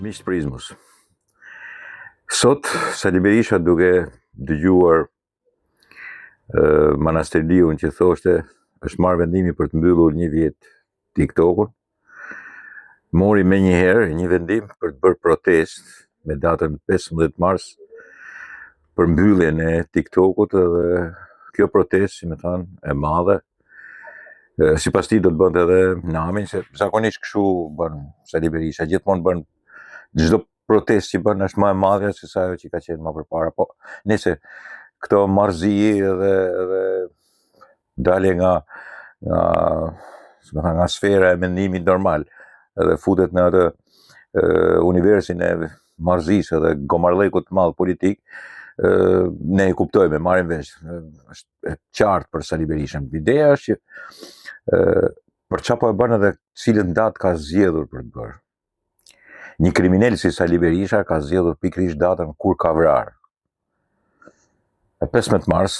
Miq Prizmus. Sot Sali Berisha duke dëgjuar Manastiriun që thoshte është marrë vendimi për të mbyllur 1 vjet TikTokun, mori me njëherë një vendim për të bërë protest me datën 15 mars për mbylljen e TikTokut, dhe kjo protest, si më thanë, e madhe, sipas tij do të bënte edhe namin, se zakonisht kështu bën Sali Berisha, gjithmonë bën çdo protest që bën është më e madhe se sa ajo që ka qenë më përpara. Po nëse këto marrëzi edhe dalje nga sfera e mendimit normal edhe futet në atë universin e marrëzisë edhe gomarllekut të madh politik, ne e kuptojmë, marrim vesh. Është qartë për Sali Berishën. Ideja është që për çfarë po e bën edhe cilën datë ka zgjedhur për të bërë. Një kriminal si Sali Berisha ka zgjedhur pikërisht datën kur ka vrarë. E 15 mars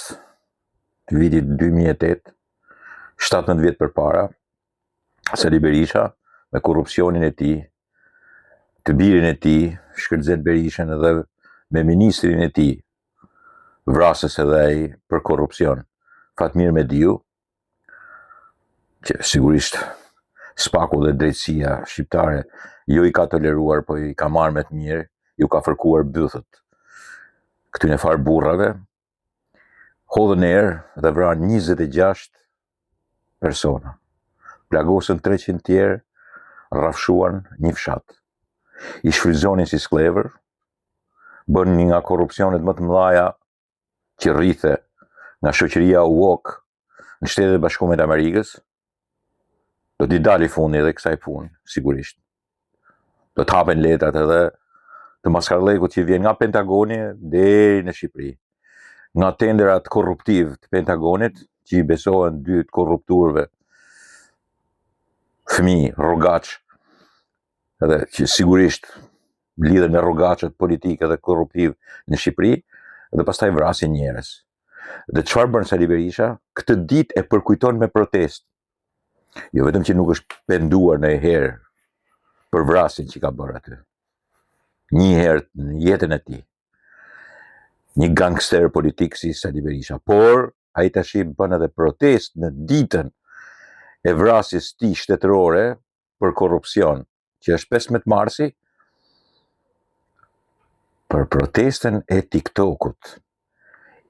të vitit 2008, 17 vjet përpara, Sali Berisha me korrupsionin e tij, të birin e tij, Shkëlqet Berishën, edhe me ministrin e tij, vrasës edhe ai për korrupsion, Fatmir Mediu, që sigurisht spaku dhe drejtësia shqiptare jo i ka toleruar, po i ka marrë me të mirë, ju ka fërkuar bythët këtyne farë burrave, hodhën erë dhe vranë 26 persona, plagosën 300 tjerë, rrafshuan një fshat, i shfrytëzonin si sklevër, bën një nga korrupsionet më të mëdha që rrithe nga shoqëria woke në Shtetet e Bashkuara të Amerikës. Do t'i dali fundi edhe kësaj punë, sigurisht. Do të hapen letrat edhe të maskarllekut që vjen nga Pentagoni deri në Shqipëri. Nga tenderat korruptiv të Pentagonit, që i besohen 2 të korrupturve, fëmijë, rrogaç, edhe që sigurisht lidhen me rrogaqët politike dhe korruptiv në Shqipëri, dhe pastaj vrasin njerëz. Dhe çfarë bën Sali Berisha? Këtë ditë e përkujton me protestë. Jo vetëm që nuk është penduar ndonjëherë për vrasjen që ka bërë aty. Një herë në jetën e tij. Një gangster politik si Sali Berisha, por ai tash bën edhe protestë në ditën e vrasjes së tij shtetërore për korrupsion, që është 15 marsi, për protestën e TikTokut.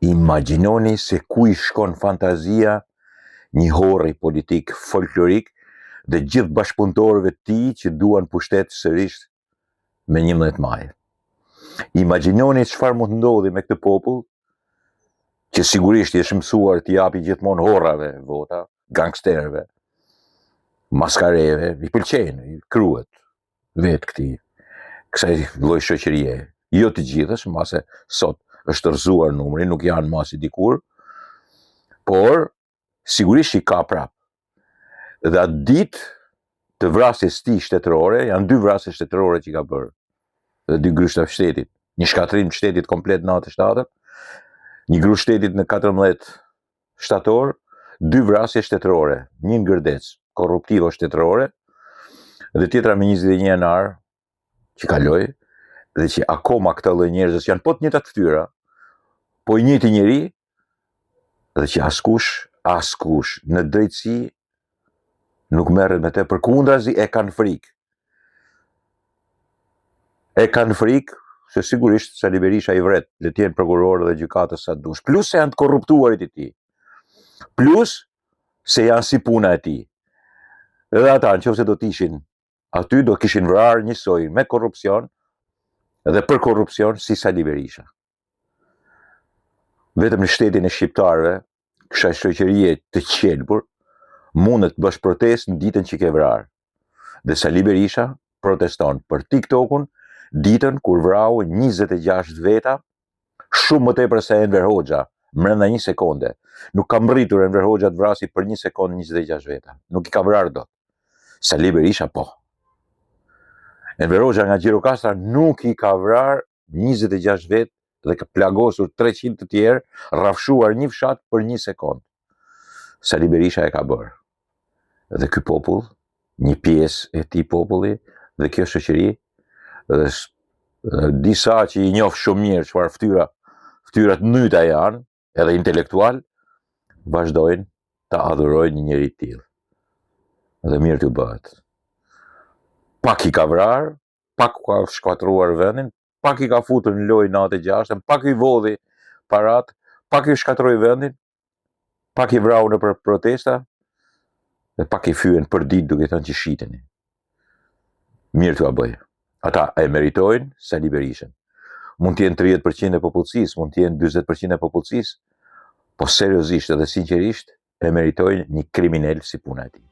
Imagjinoni se ku i shkon fantazia një horri politik folklorik dhe gjithë bashkëpunëtorëve të tij që duan pushtet sërish me 11 maj. Imagjinoni çfarë mund të ndodhi me këtë popull, që sigurisht i është mësuar të japi gjithmonë horrave vota, gangsterëve, maskareve, i pëlqejnë, i kruhet vetë kësaj lloj shoqërie. Jo të gjithësh, mase sot është rrëzuar numri, nuk janë më si dikur, por sigurisht i ka prap. Dhe atë ditë të vrasjes së tij shtetërore, janë 2 vrasje shtetërore që ka bërë, dhe 2 gryshta shtetit, një shkatrim të shtetit komplet në 97, një grush shtetit në 14 shtator, 2 vrasje shtetërore, një në Gërdec, korruptivo shtetërore, dhe tjetra me 21 janar që kaloi, dhe që akoma këta lloj njerëzës janë po të njëjtat fytyra, po i njëjti njeri, dhe që askush në drejtësi nuk merret me të, përkundrazi e kanë frikë. E kanë frikë se sigurisht Sali Berisha i vret, le të jenë prokuror dhe gjykatës sa dush. Plus se janë të korruptuarit e tij. Plus se janë si puna e tij. Edhe ata nëse do të ishin aty, do kishin vrarë njësoj me korrupsion dhe për korrupsion si Sali Berisha. Vetëm në shtetin e shqiptarëve, kësaj shoqërie të qelbur, mundet të bësh protestë në ditën që ke vrarë. Dhe Sali Berisha proteston për TikTokun ditën kur vrau 26 veta, shumë më tepër se Enver Hoxha, brenda 1 sekonde. Nuk ka mbritur Enver Hoxha të vrasi për 1 sekondë 26 veta. Nuk i ka vrarë dot. Sali Berisha po. Enver Hoxha nga Gjirokastra nuk i ka vrarë 26 vetë dhe ka plagosur 300 të tjerë, rrafshuar një fshat për 1 sekondë. Sali Berisha e ka bërë. Dhe ky popull, një pjesë e këtij populli dhe kjo shoqëri Dhe disa që i njoh shumë mirë çfarë fytyrat nyta janë, edhe intelektual, vazhdojnë ta adhurojnë një njeri të tillë. Dhe mirë t'u bëhet. Pak i ka vrarë, pak ka shkatruar vendin, pak i ka futur në lojë natë e gjashtën, pak i vodhi parat, pak i shkatroi vendin, pak i vrau nëpër protesta, dhe pak i fyen për ditë duke thënë që shiteni. Mirë t'ua bëj. Ata e meritojnë Sali Berishën. Mund t'jenë 30% e popullsisë, mund t'jenë 40% e popullsisë, po seriozisht edhe sinqerisht e meritojnë një kriminal si puna e tij.